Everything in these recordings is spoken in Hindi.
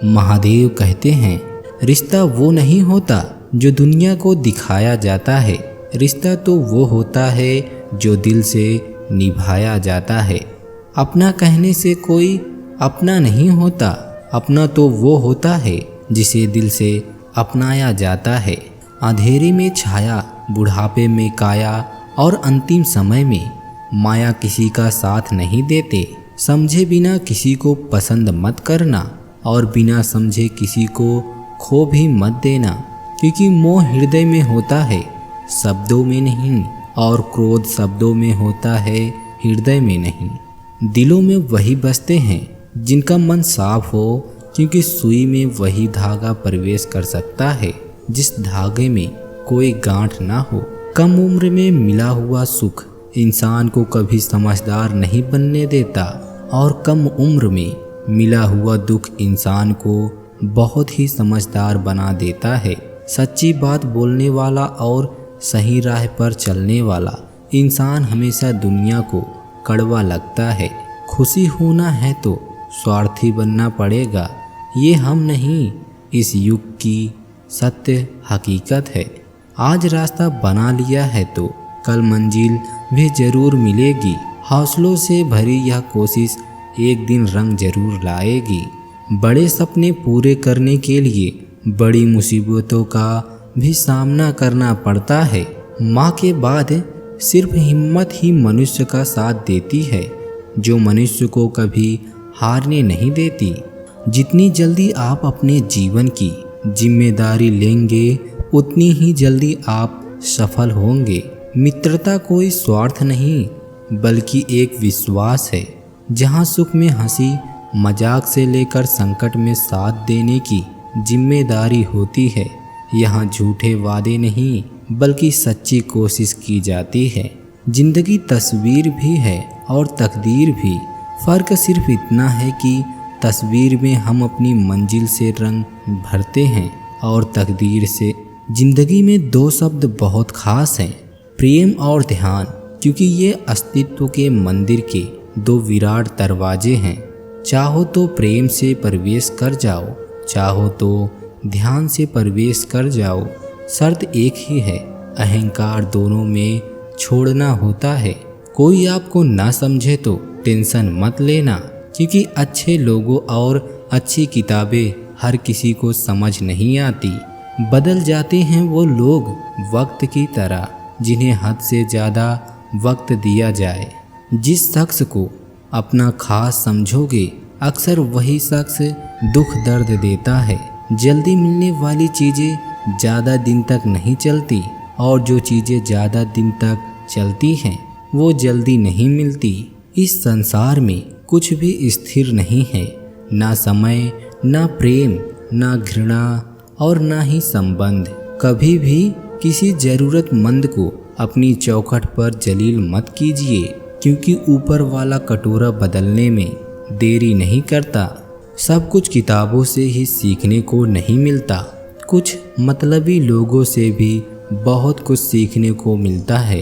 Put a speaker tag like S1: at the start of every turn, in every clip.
S1: महादेव कहते हैं, रिश्ता वो नहीं होता जो दुनिया को दिखाया जाता है, रिश्ता तो वो होता है जो दिल से निभाया जाता है। अपना कहने से कोई अपना नहीं होता, अपना तो वो होता है जिसे दिल से अपनाया जाता है। अंधेरे में छाया, बुढ़ापे में काया और अंतिम समय में माया किसी का साथ नहीं देते। समझे बिना किसी को पसंद मत करना और बिना समझे किसी को खो भी मत देना, क्योंकि मोह हृदय में होता है, शब्दों में नहीं, और क्रोध शब्दों में होता है, हृदय में नहीं। दिलों में वही बसते हैं जिनका मन साफ हो, क्योंकि सुई में वही धागा प्रवेश कर सकता है जिस धागे में कोई गांठ ना हो। कम उम्र में मिला हुआ सुख इंसान को कभी समझदार नहीं बनने देता, और कम उम्र में मिला हुआ दुख इंसान को बहुत ही समझदार बना देता है। सच्ची बात बोलने वाला और सही राह पर चलने वाला इंसान हमेशा दुनिया को कड़वा लगता है। खुशी होना है तो स्वार्थी बनना पड़ेगा, ये हम नहीं, इस युग की सत्य हकीकत है। आज रास्ता बना लिया है तो कल मंजिल भी जरूर मिलेगी। हौसलों से भरी यह कोशिश एक दिन रंग जरूर लाएगी। बड़े सपने पूरे करने के लिए बड़ी मुसीबतों का भी सामना करना पड़ता है। माँ के बाद सिर्फ हिम्मत ही मनुष्य का साथ देती है, जो मनुष्य को कभी हारने नहीं देती। जितनी जल्दी आप अपने जीवन की जिम्मेदारी लेंगे, उतनी ही जल्दी आप सफल होंगे। मित्रता कोई स्वार्थ नहीं, बल्कि एक विश्वास है, जहाँ सुख में हंसी मजाक से लेकर संकट में साथ देने की जिम्मेदारी होती है। यहाँ झूठे वादे नहीं, बल्कि सच्ची कोशिश की जाती है। जिंदगी तस्वीर भी है और तकदीर भी। फ़र्क सिर्फ इतना है कि तस्वीर में हम अपनी मंजिल से रंग भरते हैं और तकदीर से। जिंदगी में दो शब्द बहुत खास हैं, प्रेम और ध्यान, क्योंकि ये अस्तित्व के मंदिर के दो विराट दरवाजे हैं। चाहो तो प्रेम से प्रवेश कर जाओ, चाहो तो ध्यान से प्रवेश कर जाओ। शर्त एक ही है, अहंकार दोनों में छोड़ना होता है। कोई आपको ना समझे तो टेंशन मत लेना, क्योंकि अच्छे लोगों और अच्छी किताबें हर किसी को समझ नहीं आती। बदल जाते हैं वो लोग वक्त की तरह, जिन्हें हद से ज़्यादा वक्त दिया जाए। जिस शख्स को अपना खास समझोगे, अक्सर वही शख्स दुख दर्द देता है। जल्दी मिलने वाली चीज़ें ज़्यादा दिन तक नहीं चलती, और जो चीज़ें ज़्यादा दिन तक चलती हैं वो जल्दी नहीं मिलती। इस संसार में कुछ भी स्थिर नहीं है, ना समय, ना प्रेम, ना घृणा और ना ही संबंध। कभी भी किसी ज़रूरतमंद को अपनी चौखट पर जलील मत कीजिए, क्योंकि ऊपर वाला कटोरा बदलने में देरी नहीं करता। सब कुछ किताबों से ही सीखने को नहीं मिलता, कुछ मतलबी लोगों से भी बहुत कुछ सीखने को मिलता है।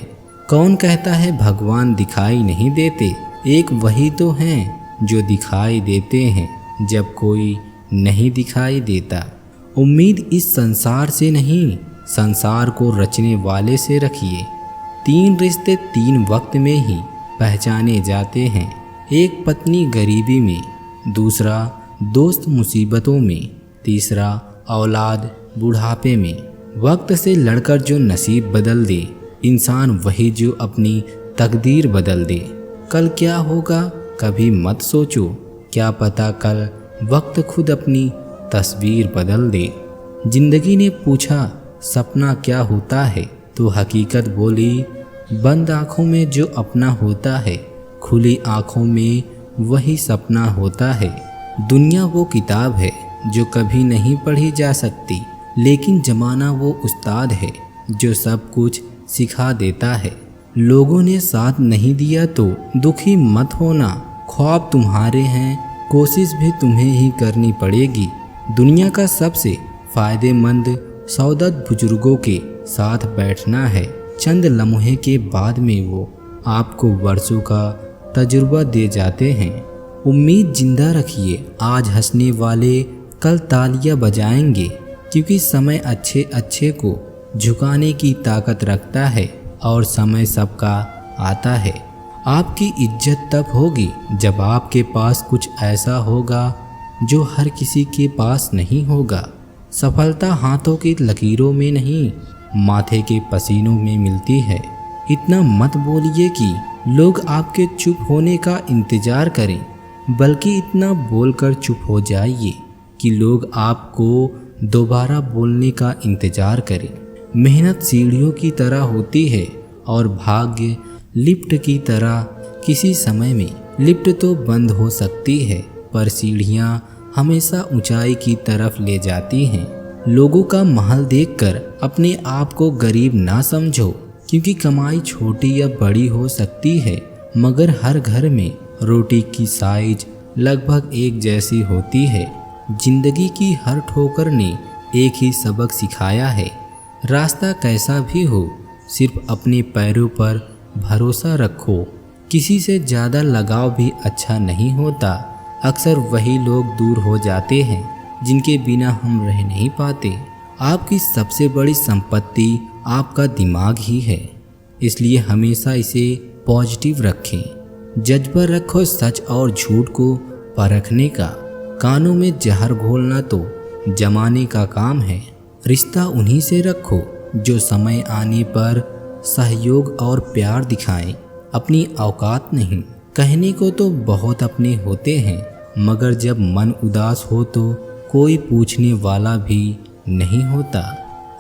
S1: कौन कहता है भगवान दिखाई नहीं देते? एक वही तो हैं जो दिखाई देते हैं जब कोई नहीं दिखाई देता। उम्मीद इस संसार से नहीं, संसार को रचने वाले से रखिए। 3 रिश्ते 3 वक्त में ही पहचाने जाते हैं। एक पत्नी गरीबी में, दूसरा दोस्त मुसीबतों में, तीसरा औलाद बुढ़ापे में। वक्त से लड़कर जो नसीब बदल दे, इंसान वही जो अपनी तकदीर बदल दे। कल क्या होगा कभी मत सोचो, क्या पता कल वक्त खुद अपनी तस्वीर बदल दे। जिंदगी ने पूछा सपना क्या होता है, तो हकीकत बोली बंद आँखों में जो अपना होता है, खुली आँखों में वही सपना होता है। दुनिया वो किताब है जो कभी नहीं पढ़ी जा सकती, लेकिन ज़माना वो उस्ताद है जो सब कुछ सिखा देता है। लोगों ने साथ नहीं दिया तो दुखी मत होना, ख्वाब तुम्हारे हैं, कोशिश भी तुम्हें ही करनी पड़ेगी। दुनिया का सबसे फ़ायदेमंद सौदा बुजुर्गों के साथ बैठना है। चंद लम्हे के बाद में वो आपको वर्षों का तजुर्बा दे जाते हैं। उम्मीद जिंदा रखिए, आज हंसने वाले कल तालियां बजाएंगे, क्योंकि समय अच्छे अच्छे को झुकाने की ताकत रखता है और समय सबका आता है। आपकी इज्जत तब होगी जब आपके पास कुछ ऐसा होगा जो हर किसी के पास नहीं होगा। सफलता हाथों की लकीरों में नहीं, माथे के पसीनों में मिलती है। इतना मत बोलिए कि लोग आपके चुप होने का इंतजार करें, बल्कि इतना बोलकर चुप हो जाइए कि लोग आपको दोबारा बोलने का इंतजार करें। मेहनत सीढ़ियों की तरह होती है और भाग्य लिफ्ट की तरह। किसी समय में लिफ्ट तो बंद हो सकती है, पर सीढ़ियाँ हमेशा ऊंचाई की तरफ ले जाती हैं। लोगों का महल देखकर अपने आप को गरीब ना समझो, क्योंकि कमाई छोटी या बड़ी हो सकती है, मगर हर घर में रोटी की साइज लगभग एक जैसी होती है। जिंदगी की हर ठोकर ने एक ही सबक सिखाया है, रास्ता कैसा भी हो, सिर्फ अपने पैरों पर भरोसा रखो। किसी से ज़्यादा लगाव भी अच्छा नहीं होता। अक्सर वही लोग दूर हो जाते हैं जिनके बिना हम रह नहीं पाते। आपकी सबसे बड़ी संपत्ति आपका दिमाग ही है, इसलिए हमेशा इसे पॉजिटिव रखें। जज्बा रखो सच और झूठ को परखने का। कानों में जहर घोलना तो जमाने का काम है। रिश्ता उन्हीं से रखो जो समय आने पर सहयोग और प्यार दिखाएं, अपनी औकात नहीं। कहने को तो बहुत अपने होते हैं, मगर जब मन उदास हो तो कोई पूछने वाला भी नहीं होता।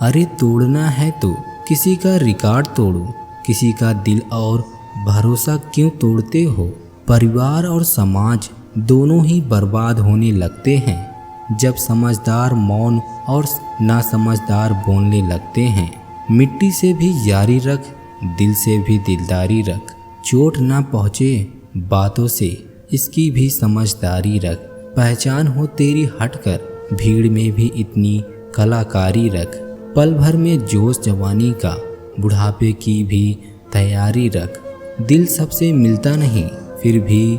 S1: अरे तोड़ना है तो किसी का रिकॉर्ड तोड़ो, किसी का दिल और भरोसा क्यों तोड़ते हो। परिवार और समाज दोनों ही बर्बाद होने लगते हैं जब समझदार मौन और नासमझदार बोलने लगते हैं। मिट्टी से भी यारी रख, दिल से भी दिलदारी रख। चोट ना पहुँचे बातों से, इसकी भी समझदारी रख। पहचान हो तेरी हटकर, भीड़ में भी इतनी कलाकारी रख। पल भर में जोश जवानी का, बुढ़ापे की भी तैयारी रख। दिल सबसे मिलता नहीं, फिर भी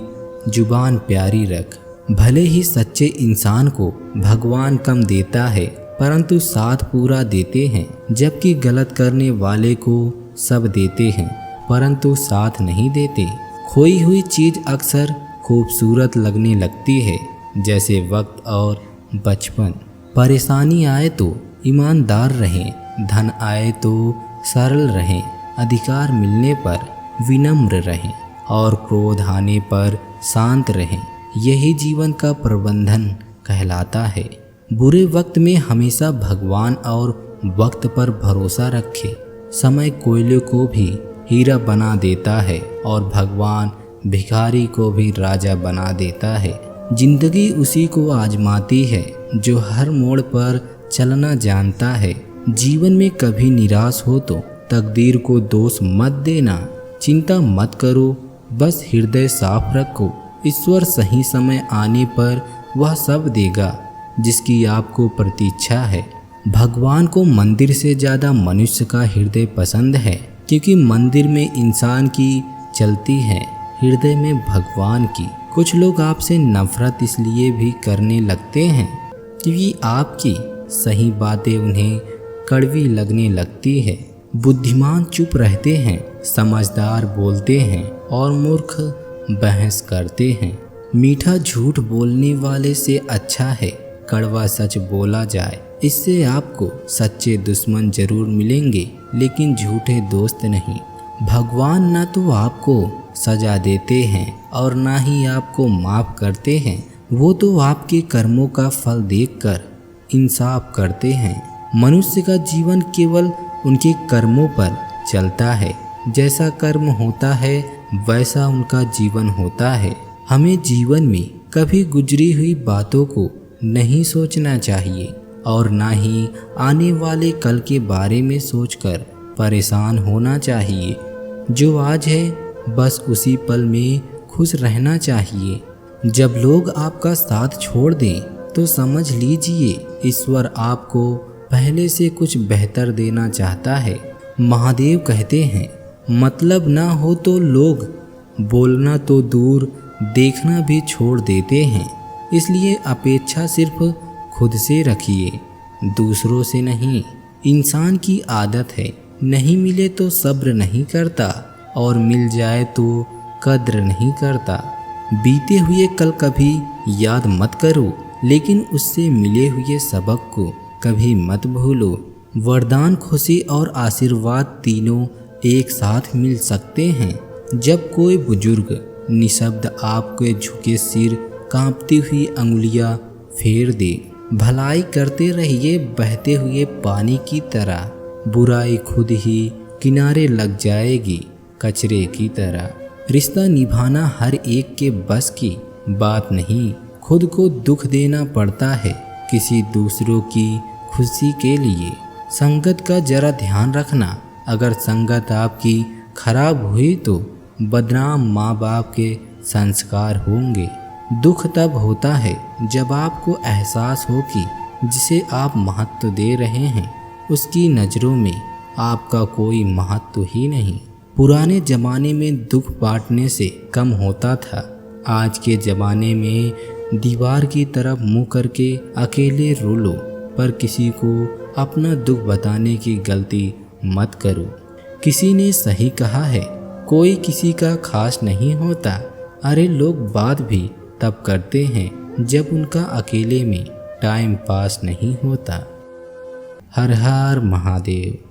S1: जुबान प्यारी रख। भले ही सच्चे इंसान को भगवान कम देता है, परंतु साथ पूरा देते हैं, जबकि गलत करने वाले को सब देते हैं, परंतु साथ नहीं देते। खोई हुई चीज़ अक्सर खूबसूरत लगने लगती है, जैसे वक्त और बचपन। परेशानी आए तो ईमानदार रहें, धन आए तो सरल रहें, अधिकार मिलने पर विनम्र रहें और क्रोध आने पर शांत रहें। यही जीवन का प्रबंधन कहलाता है। बुरे वक्त में हमेशा भगवान और वक्त पर भरोसा रखें। समय कोयले को भी हीरा बना देता है और भगवान भिखारी को भी राजा बना देता है। जिंदगी उसी को आजमाती है जो हर मोड़ पर चलना जानता है। जीवन में कभी निराश हो तो तकदीर को दोष मत देना। चिंता मत करो, बस हृदय साफ रखो। ईश्वर सही समय आने पर वह सब देगा जिसकी आपको प्रतीक्षा है। भगवान को मंदिर से ज़्यादा मनुष्य का हृदय पसंद है, क्योंकि मंदिर में इंसान की चलती है, हृदय में भगवान की। कुछ लोग आपसे नफरत इसलिए भी करने लगते हैं क्योंकि आपकी सही बातें उन्हें कड़वी लगने लगती है। बुद्धिमान चुप रहते हैं, समझदार बोलते हैं और मूर्ख बहस करते हैं। मीठा झूठ बोलने वाले से अच्छा है कड़वा सच बोला जाए। इससे आपको सच्चे दुश्मन जरूर मिलेंगे, लेकिन झूठे दोस्त नहीं। भगवान ना तो आपको सजा देते हैं और ना ही आपको माफ़ करते हैं, वो तो आपके कर्मों का फल देखकर इंसाफ करते हैं। मनुष्य का जीवन केवल उनके कर्मों पर चलता है। जैसा कर्म होता है वैसा उनका जीवन होता है। हमें जीवन में कभी गुजरी हुई बातों को नहीं सोचना चाहिए और ना ही आने वाले कल के बारे में सोचकर परेशान होना चाहिए। जो आज है बस उसी पल में खुश रहना चाहिए। जब लोग आपका साथ छोड़ दें तो समझ लीजिए ईश्वर आपको पहले से कुछ बेहतर देना चाहता है। महादेव कहते हैं, मतलब ना हो तो लोग बोलना तो दूर देखना भी छोड़ देते हैं। इसलिए अपेक्षा सिर्फ खुद से रखिए, दूसरों से नहीं। इंसान की आदत है, नहीं मिले तो सब्र नहीं करता और मिल जाए तो कद्र नहीं करता। बीते हुए कल कभी याद मत करो, लेकिन उससे मिले हुए सबक को कभी मत भूलो। वरदान, खुशी और आशीर्वाद तीनों एक साथ मिल सकते हैं। जब कोई बुजुर्ग निशब्द आपके झुके सिर, कांपती हुई अंगुलियां फेर दे, भलाई करते रहिए बहते हुए पानी की तरह। बुराई खुद ही किनारे लग जाएगी कचरे की तरह। रिश्ता निभाना हर एक के बस की बात नहीं। खुद को दुख देना पड़ता है किसी दूसरों की खुशी के लिए। संगत का जरा ध्यान रखना, अगर संगत आपकी खराब हुई तो बदनाम माँ बाप के संस्कार होंगे। दुख तब होता है जब आपको एहसास हो कि जिसे आप महत्व दे रहे हैं उसकी नज़रों में आपका कोई महत्व ही नहीं। पुराने ज़माने में दुख बांटने से कम होता था। आज के ज़माने में दीवार की तरफ मुँह करके अकेले रो लो, पर किसी को अपना दुख बताने की गलती मत करो। किसी ने सही कहा है, कोई किसी का खास नहीं होता। अरे लोग बात भी तब करते हैं जब उनका अकेले में टाइम पास नहीं होता। हर हर महादेव।